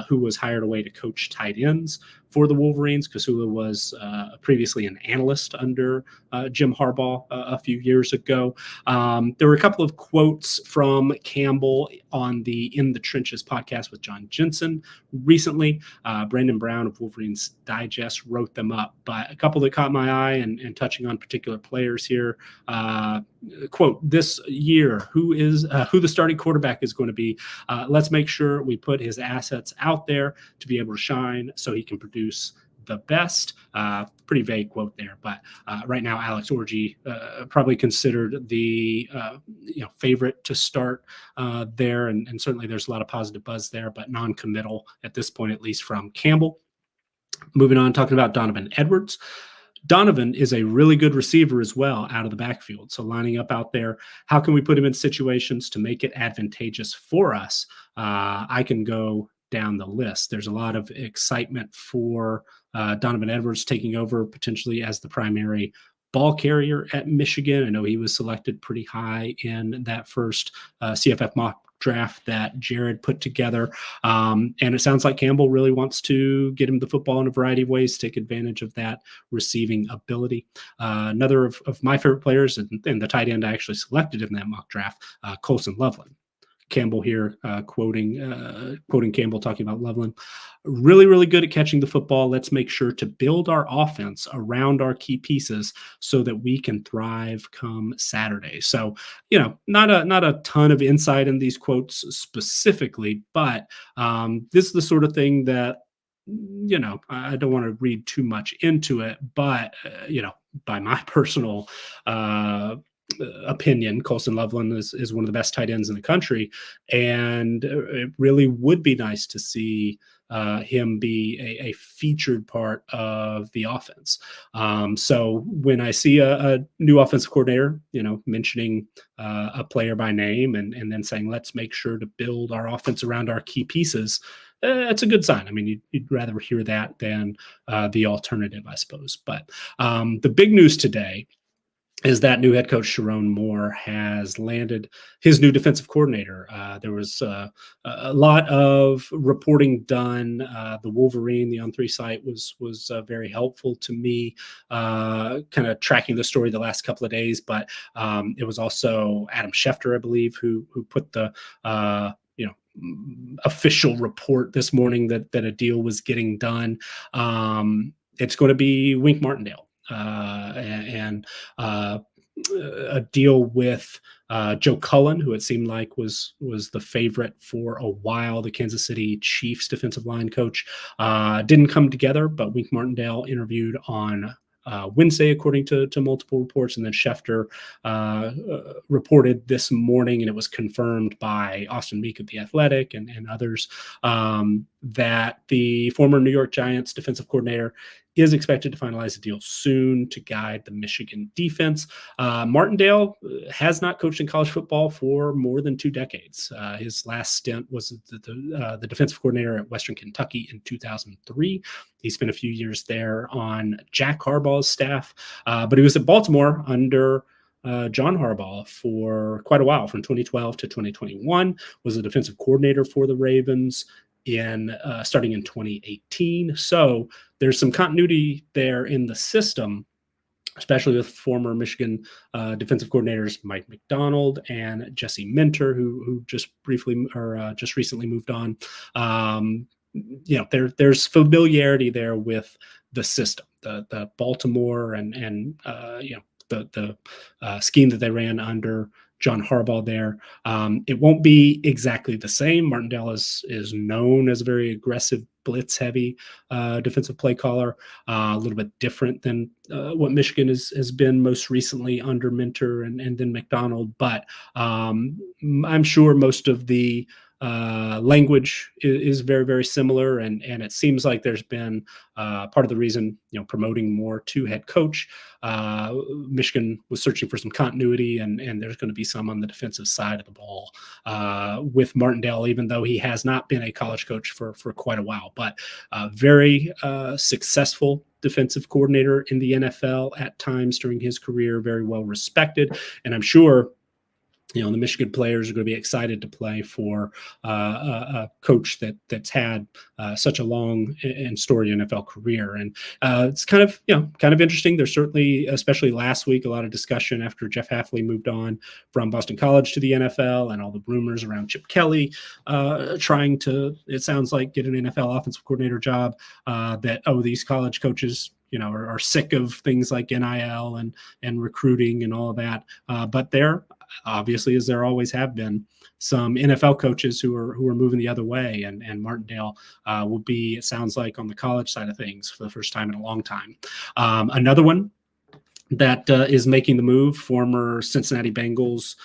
who was hired away to coach tight ends for the Wolverines. Kasula was previously an analyst under Jim Harbaugh a few years ago. There were a couple of quotes from Campbell on the In the Trenches podcast with John Jensen recently. Brandon Brown of Wolverines Digest wrote them up, but a couple that caught my eye and touching on particular players here. Quote, "This year, who the starting quarterback is going to be. Let's make sure we put his assets out there to be able to shine so he can produce the best." Pretty vague quote there, but right now Alex Orji probably considered the favorite to start there, and certainly there's a lot of positive buzz there, but non-committal at this point, at least from Campbell. Moving on, talking about Donovan Edwards. Donovan is a really good receiver as well out of the backfield. So lining up out there, how can we put him in situations to make it advantageous for us? I can go down the list. There's a lot of excitement for Donovan Edwards taking over potentially as the primary ball carrier at Michigan. I know he was selected pretty high in that first CFF mock draft that Jared put together. And it sounds like Campbell really wants to get him the football in a variety of ways, take advantage of that receiving ability. Another of my favorite players and the tight end I actually selected in that mock draft, Colson Loveland. Campbell here, quoting Campbell talking about Loveland. "Really, really good at catching the football. Let's make sure to build our offense around our key pieces so that we can thrive come Saturday." So, not a ton of insight in these quotes specifically, but this is the sort of thing that, I don't want to read too much into it, but, by my personal opinion, Colson Loveland is one of the best tight ends in the country, and it really would be nice to see him be a featured part of the offense. So when I see a new offensive coordinator, mentioning a player by name and then saying, "Let's make sure to build our offense around our key pieces," it's a good sign. I mean, you'd rather hear that than the alternative, I suppose. But the big news today is that new head coach Sharon Moore has landed his new defensive coordinator. There was a lot of reporting done. The Wolverine, the On3 site, was very helpful to me, kind of tracking the story the last couple of days. But it was also Adam Schefter, I believe, who put the official report this morning that a deal was getting done. It's going to be Wink Martindale. And a deal with Joe Cullen, who it seemed like was the favorite for a while, the Kansas City Chiefs defensive line coach. Didn't come together, but Wink Martindale interviewed on Wednesday, according to multiple reports, and then Schefter reported this morning, and it was confirmed by Austin Meek of The Athletic and others, that the former New York Giants defensive coordinator is expected to finalize a deal soon to guide the Michigan defense. Martindale has not coached in college football for more than 2 decades. His last stint was the defensive coordinator at Western Kentucky in 2003. He spent a few years there on Jack Harbaugh's staff, but he was at Baltimore under John Harbaugh for quite a while, from 2012 to 2021, was a defensive coordinator for the Ravens starting in 2018. So there's some continuity there in the system. especially with former Michigan defensive coordinators Mike Macdonald and Jesse Minter, who just recently moved on. There's familiarity there with the system, the Baltimore and the scheme that they ran under John Harbaugh there. It won't be exactly the same. Martindale is known as a very aggressive, blitz-heavy defensive play caller, a little bit different than what Michigan has been most recently under Minter and then Macdonald. But I'm sure most of the language is very, very similar, and it seems like there's been part of the reason, promoting more to head coach. Michigan was searching for some continuity, and there's going to be some on the defensive side of the ball with Martindale, even though he has not been a college coach for quite a while, but very successful defensive coordinator in the NFL at times during his career, very well respected, and I'm sure the Michigan players are going to be excited to play for a coach that's had such a long and storied NFL career. And it's kind of interesting. There's certainly, especially last week, a lot of discussion after Jeff Hafley moved on from Boston College to the NFL, and all the rumors around Chip Kelly trying to, it sounds like, get an NFL offensive coordinator job, that, these college coaches are sick of things like NIL and recruiting and all of that. But there, obviously, as there always have been, some NFL coaches who are moving the other way, and Martindale will be, it sounds like, on the college side of things for the first time in a long time. Another one that is making the move, former Cincinnati Bengals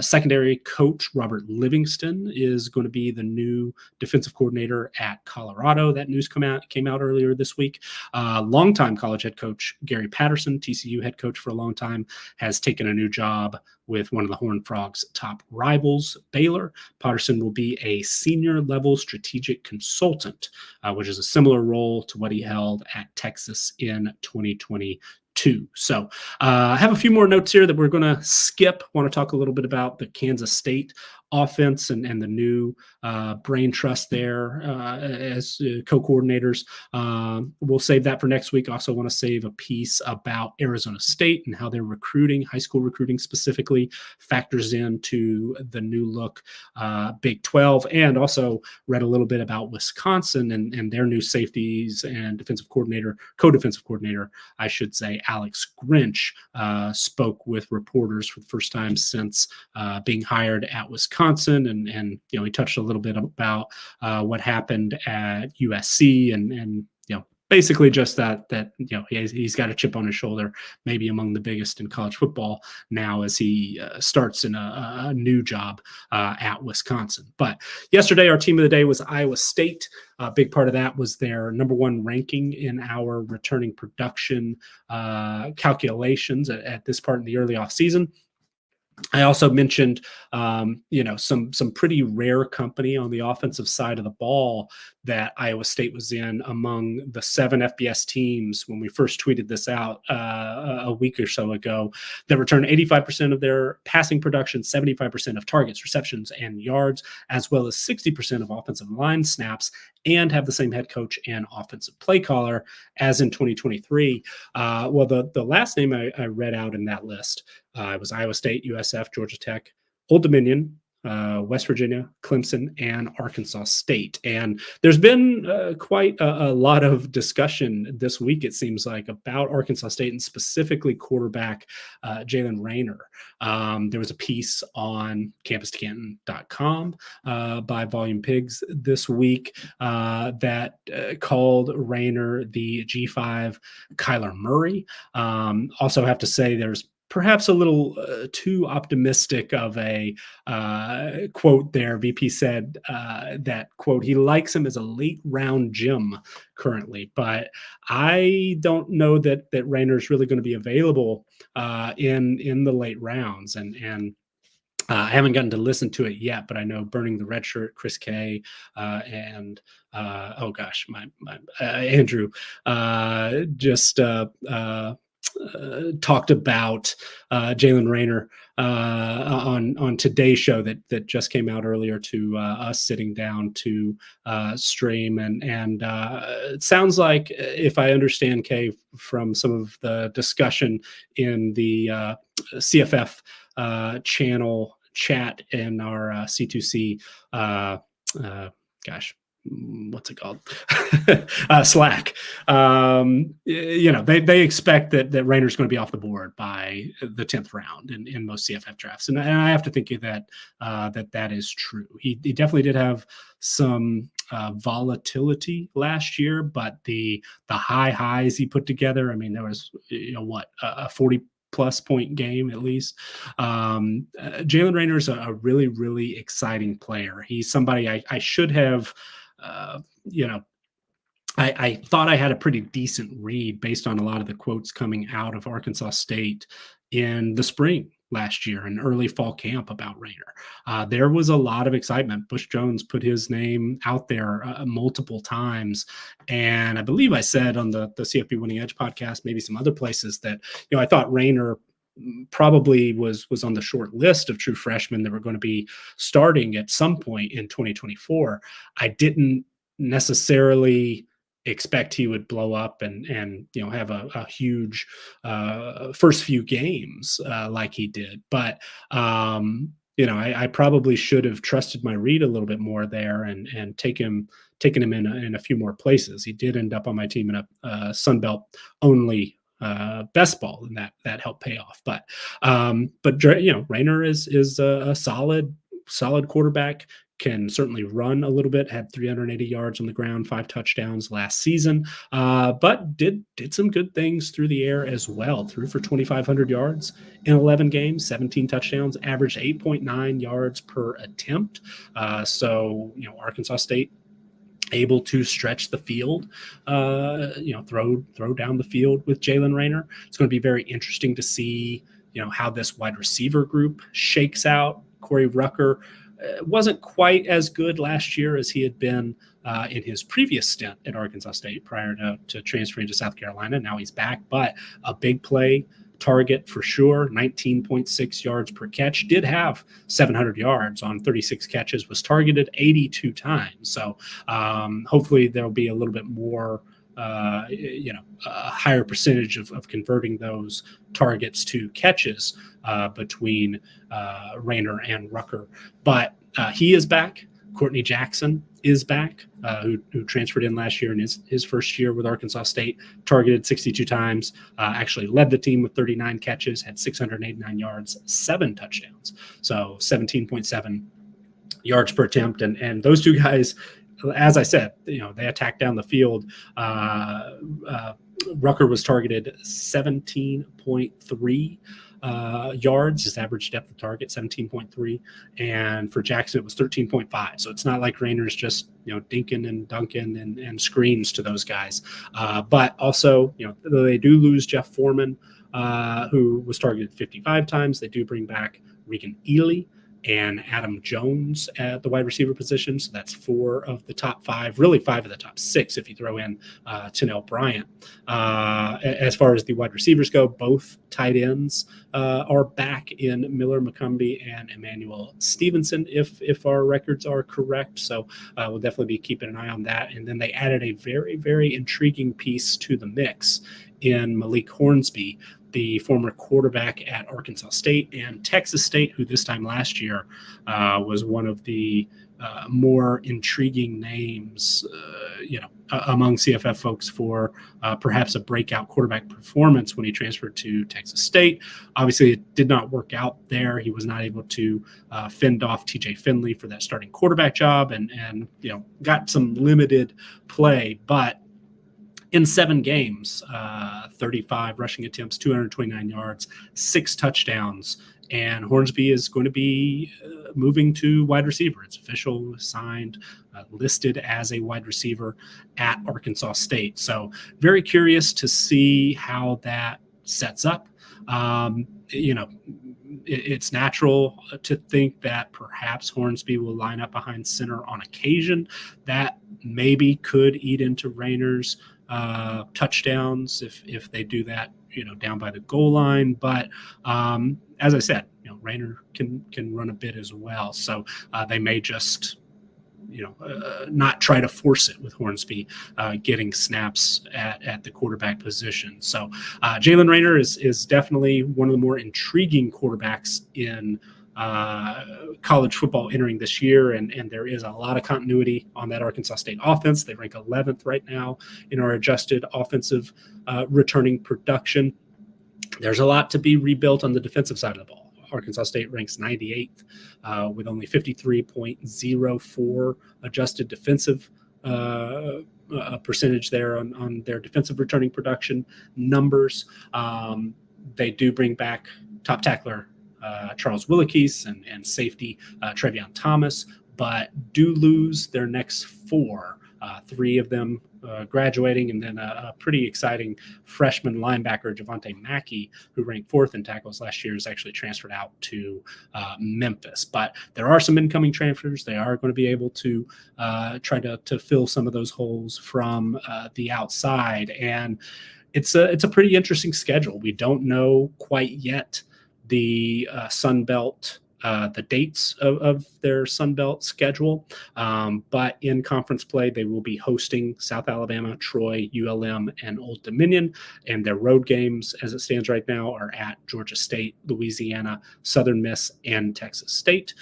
secondary coach Robert Livingston is going to be the new defensive coordinator at Colorado. That news came out earlier this week. Longtime college head coach Gary Patterson, TCU head coach for a long time, has taken a new job with one of the Horned Frogs' top rivals, Baylor. Patterson will be a senior level strategic consultant, which is a similar role to what he held at Texas in 2022. So I have a few more notes here that we're going to skip. Want to talk a little bit about the Kansas State offense and the new brain trust there as co-coordinators. We'll save that for next week. Also want to save a piece about Arizona State and how their recruiting, high school recruiting specifically, factors into the new look Big 12, and also read a little bit about Wisconsin and their new safeties and co-defensive coordinator, I should say, Alex Grinch, spoke with reporters for the first time since being hired at Wisconsin. And he touched a little bit about what happened at USC and basically just that he's got a chip on his shoulder, maybe among the biggest in college football now as he starts in a new job at Wisconsin. But yesterday, our team of the day was Iowa State. A big part of that was their number one ranking in our returning production calculations at this part in the early offseason. I also mentioned, some pretty rare company on the offensive side of the ball that Iowa State was in among the 7 FBS teams when we first tweeted this out a week or so ago, that returned 85% of their passing production, 75% of targets, receptions, and yards, as well as 60% of offensive line snaps, and have the same head coach and offensive play caller as in 2023. Well, the last name I read out in that list, it was Iowa State, USF, Georgia Tech, Old Dominion, West Virginia, Clemson, and Arkansas State. And there's been quite a lot of discussion this week, it seems like, about Arkansas State and specifically quarterback Jalen Raynor. There was a piece on CampusToCanton.com by Volume Pigs this week that called Raynor the G5 Kyler Murray. Also have to say there's perhaps a little too optimistic of a quote there. VP said that, quote, he likes him as a late round gem currently, but I don't know that Raynor is really going to be available in the late rounds. And I haven't gotten to listen to it yet, but I know Burning the Red Shirt, Chris K, and Andrew just talked about Jalen Rayner on today's show that just came out earlier to us sitting down to stream, and it sounds like, if I understand Kay from some of the discussion in the CFF channel chat in our C2C gosh, what's it called? Slack. They expect that Rayner's going to be off the board by the 10th round in most CFF drafts, and I have to think that that is true. He definitely did have some volatility last year, but the high highs he put together, I mean, there was a 40+ point game at least. Jalen Rayner is a really, really exciting player. He's somebody I should have, I thought I had a pretty decent read based on a lot of the quotes coming out of Arkansas State in the spring last year and early fall camp about Rayner. There was a lot of excitement. Bush Jones put his name out there multiple times. And I believe I said on the CFP Winning Edge podcast, maybe some other places, that I thought Rayner probably was on the short list of true freshmen that were going to be starting at some point in 2024. I didn't necessarily expect he would blow up and have a huge first few games like he did, but I probably should have trusted my read a little bit more there and taken him in a few more places. He did end up on my team in a Sun Belt only best ball, and that helped pay off. But Rayner is a solid quarterback. Can certainly run a little bit, had 380 yards on the ground, 5 touchdowns last season, but did some good things through the air as well. Threw for 2,500 yards in 11 games, 17 touchdowns, averaged 8.9 yards per attempt. So Arkansas State able to stretch the field, throw down the field with Jalen Rayner. It's going to be very interesting to see, how this wide receiver group shakes out. Corey Rucker wasn't quite as good last year as he had been in his previous stint at Arkansas State prior to transferring to South Carolina. Now he's back, but a big play target for sure. 19.6 yards per catch. Did have 700 yards on 36 catches. Was targeted 82 times. So hopefully there'll be a little bit more, a higher percentage of converting those targets to catches between Rayner and Rucker. But he is back. Courtney Jackson is back, who transferred in last year in his first year with Arkansas State, targeted 62 times, actually led the team with 39 catches, had 689 yards, 7 touchdowns. So 17.7 yards per attempt. And those two guys, as I said, they attacked down the field. Rucker was targeted 17.3 yards, his average depth of target 17.3, and for Jackson it was 13.5. So it's not like Rayner's just dinking and dunking and screens to those guys. But also, they do lose Jeff Foreman, who was targeted 55 times. They do bring back Regan Ely and Adam Jones at the wide receiver position. So that's 4 of the top 5, really 5 of the top 6 if you throw in Tennell Bryant. As far as the wide receivers go, both tight ends are back in Miller McCumbee and Emmanuel Stevenson, if our records are correct. So we'll definitely be keeping an eye on that. And then they added a very, very intriguing piece to the mix in Malik Hornsby, the former quarterback at Arkansas State and Texas State, who this time last year was one of the more intriguing names, among CFF folks for perhaps a breakout quarterback performance when he transferred to Texas State. Obviously, it did not work out there. He was not able to fend off TJ Finley for that starting quarterback job and got some limited play, but in 7 games, 35 rushing attempts, 229 yards, 6 touchdowns. And Hornsby is going to be moving to wide receiver. It's official, signed, listed as a wide receiver at Arkansas State. So very curious to see how that sets up. it's natural to think that perhaps Hornsby will line up behind center on occasion. That maybe could eat into Rayner's touchdowns if they do that, down by the goal line. But as I said, Rayner can run a bit as well. So they may just not try to force it with Hornsby getting snaps at the quarterback position. So Jalen Rayner is definitely one of the more intriguing quarterbacks in college football entering this year, and there is a lot of continuity on that Arkansas State offense. They rank 11th right now in our adjusted offensive returning production. There's a lot to be rebuilt on the defensive side of the ball. Arkansas State ranks 98th with only 53.04 adjusted defensive percentage there on their defensive returning production numbers. They do bring back top tackler Charles Willekes and safety Trevion Thomas, but do lose their next four, three of them graduating, and then a pretty exciting freshman linebacker, Javante Mackey, who ranked 4th in tackles last year, is actually transferred out to Memphis. But there are some incoming transfers. They are going to be able to try to fill some of those holes from the outside, and it's a pretty interesting schedule. We don't know quite yet the Sun Belt, the dates of their Sun Belt schedule. But in conference play, they will be hosting South Alabama, Troy, ULM, and Old Dominion. And their road games, as it stands right now, are at Georgia State, Louisiana, Southern Miss, and Texas State.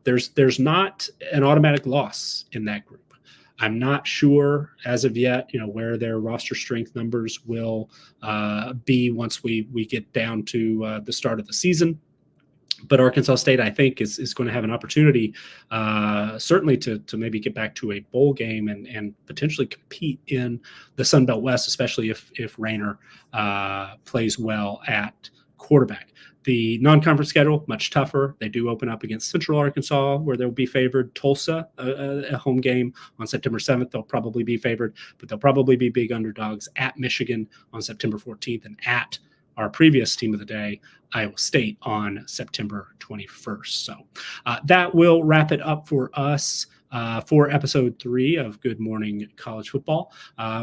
There's not an automatic loss in that group. I'm not sure as of yet, where their roster strength numbers will be once we get down to the start of the season. But Arkansas State, I think, is going to have an opportunity, certainly to maybe get back to a bowl game and potentially compete in the Sun Belt West, especially if Rayner plays well at quarterback. The non-conference schedule, much tougher. They do open up against Central Arkansas, where they'll be favored. Tulsa, a home game on September 7th, they'll probably be favored, but they'll probably be big underdogs at Michigan on September 14th and at our previous team of the day, Iowa State, on September 21st. So that will wrap it up for us for episode 3 of Good Morning College Football.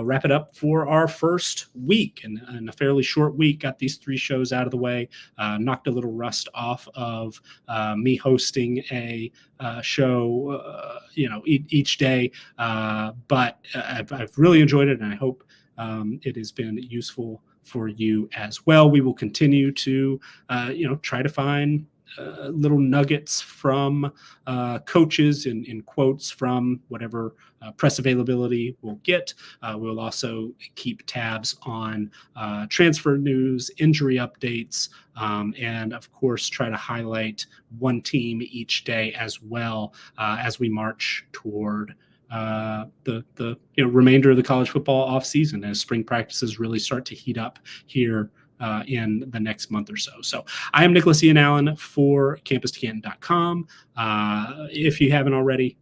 Wrap it up for our first week, and a fairly short week. Got these 3 shows out of the way, knocked a little rust off of me hosting a show, each day. But I've really enjoyed it, and I hope it has been useful for you as well. We will continue to, try to find little nuggets from coaches in quotes from whatever press availability we'll get. We'll also keep tabs on transfer news, injury updates, and of course try to highlight one team each day as well as we march toward the remainder of the college football offseason as spring practices really start to heat up here in the next month or so. So I am Nicholas Ian Allen for CampusToCanton.com. If you haven't already,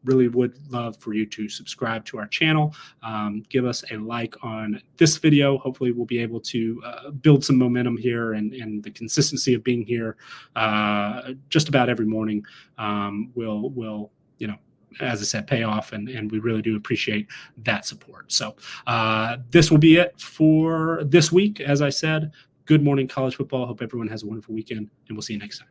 really would love for you to subscribe to our channel. Give us a like on this video. Hopefully we'll be able to build some momentum here, and the consistency of being here just about every morning will as I said, pay off, and we really do appreciate that support. So this will be it for this week. As I said, good morning college football. Hope everyone has a wonderful weekend, and we'll see you next time.